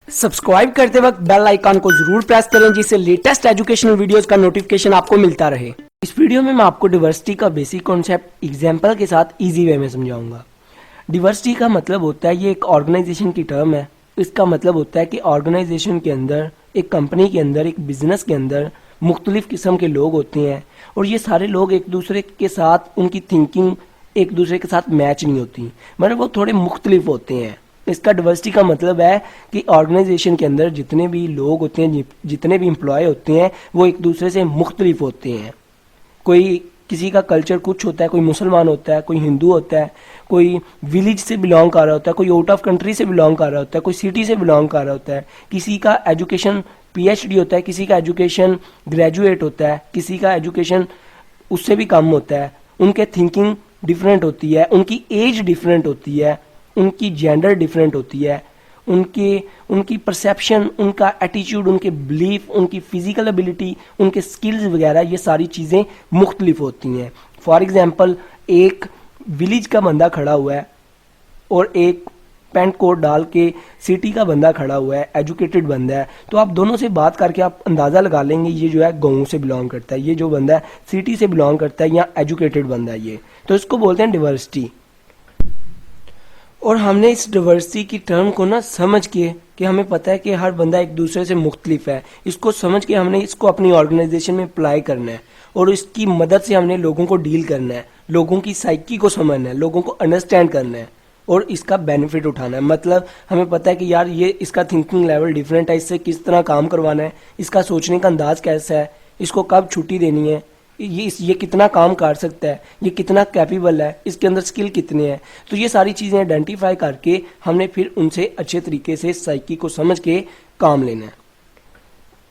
Subscribe करते वक्त bell icon को जरूर प्रेस करें जिससे लेटेस्ट एजुकेशनल वीडियोस का नोटिफिकेशन आपको मिलता रहे। इस वीडियो में मैं आपको डिवर्सिटी का बेसिक कॉन्सेप्ट एग्जांपल के साथ इजी वे में समझाऊंगा। डिवर्सिटी का मतलब होता है, ये एक ऑर्गेनाइजेशन की टर्म है। इसका मतलब होता है कि ऑर्गेनाइजेशन के अंदर, एक कंपनी के अंदर, एक बिजनेस के अंदर मुख्तलिफ किस्म के लोग होते हैं और ये सारे लोग एक दूसरे के साथ, उनकी थिंकिंग एक दूसरे के साथ मैच नहीं होती, मतलब वो थोड़े मुख्तलिफ होते हैं। इसका डिवर्सिटी का मतलब है कि ऑर्गेनाइजेशन के अंदर जितने भी लोग होते हैं, जितने भी एम्प्लॉय होते हैं, वो एक दूसरे से मुख्तलिफ होते हैं। कोई किसी का कल्चर कुछ होता है, कोई मुसलमान होता है, कोई हिंदू होता है, कोई विलेज से बिलोंग कर रहा होता है, कोई आउट ऑफ कंट्री से बिलोंग कर रहा होता है, कोई सिटी से बिलोंग कर रहा होता है, किसी का एजुकेशन पीएचडी होता है, किसी का एजुकेशन ग्रेजुएट होता है, किसी का एजुकेशन उससे भी कम होता है। उनके थिंकिंग डिफरेंट होती है, उनकी एज डिफरेंट होती है, उनकी जेंडर डिफरेंट होती है, उनकी परसेप्शन, उनका एटीट्यूड, उनके बिलीफ, उनकी फिजिकल एबिलिटी, उनके स्किल्स वगैरह, ये सारी चीज़ें मुख्तलिफ होती हैं। फॉर एग्जांपल, एक विलेज का बंदा खड़ा हुआ है और एक पैंट कोट डाल के सिटी का बंदा खड़ा हुआ है, एजुकेटेड बंदा है, तो आप दोनों से बात करके आप अंदाज़ा लगा लेंगे ये जो है गाँव से बिलोंग करता है, ये जो बंदा है सिटी से बिलोंग करता है या एजुकेटेड बंदा है ये, तो इसको बोलते हैं डिवर्सिटी। और हमने इस डिवर्सिटी की टर्म को ना समझ के, कि हमें पता है कि हर बंदा एक दूसरे से मुख्तलिफ है, इसको समझ के हमने इसको अपनी ऑर्गेनाइजेशन में अप्लाई करना है और इसकी मदद से हमने लोगों को डील करना है, लोगों की साइकी को समझना है, लोगों को अंडरस्टैंड करना है और इसका बेनिफिट उठाना है। मतलब हमें पता है कि यार ये इसका थिंकिंग लेवल डिफरेंट है, इससे किस तरह काम करवाना है, इसका सोचने का अंदाज कैसा है, इसको कब छुट्टी देनी है, ये कितना काम कर सकता है, ये कितना कैपेबल है, इसके अंदर स्किल कितने हैं। तो ये सारी चीज़ें आइडेंटिफाई करके हमने फिर उनसे अच्छे तरीके से साइकी को समझ के काम लेना है।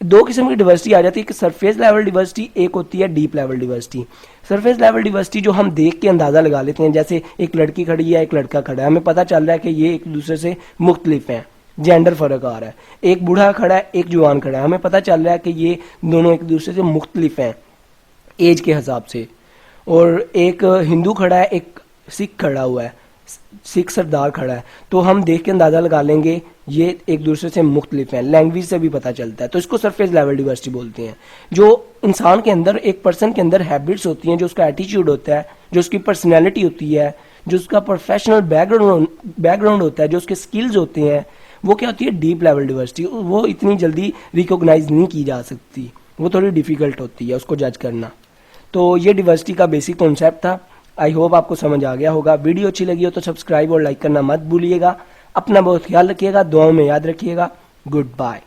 दो किस्म की डिवर्सिटी आ जाती है, कि सरफेस लेवल डिवर्सिटी, एक होती है deep level diversity. Surface level diversity जो हम देख के अंदाज़ा लगा लेते हैं, जैसे एक लड़की खड़ी है, एक लड़का खड़ा है, हमें पता चल रहा है कि ये एक दूसरे से मुख्तलिफ हैं, जेंडर फ़र्क आ रहा है। एक बूढ़ा खड़ा है, एक जवान खड़ा है, हमें पता चल रहा है कि ये दोनों एक दूसरे से मुख्तलिफ हैं एज के हिसाब से। और एक हिंदू खड़ा है, एक सिख खड़ा हुआ है, सिख सरदार खड़ा है, तो हम देख के अंदाज़ा लगा लेंगे ये एक दूसरे से मुख्तलिफ हैं, लैंग्वेज से भी पता चलता है। तो इसको सरफेस लेवल डिवर्सिटी बोलते हैं। जो इंसान के अंदर, एक पर्सन के अंदर हैबिट्स होती हैं, जो उसका एटीट्यूड होता है, जो उसकी पर्सनैलिटी होती है, जो उसका प्रोफेशनल बैकग्राउंड होता है, जो उसके स्किल्स होते हैं, वो क्या होती है डीप लेवल डिवर्सिटी। वो इतनी जल्दी रिकॉग्नाइज नहीं की जा सकती, वो थोड़ी डिफ़िकल्ट होती है उसको जज करना। तो ये डिवर्सिटी का बेसिक कॉन्सेप्ट था। आई होप आपको समझ आ गया होगा। वीडियो अच्छी लगी हो तो सब्सक्राइब और लाइक करना मत भूलिएगा। अपना बहुत ख्याल रखिएगा, दुआओं में याद रखिएगा। Good bye.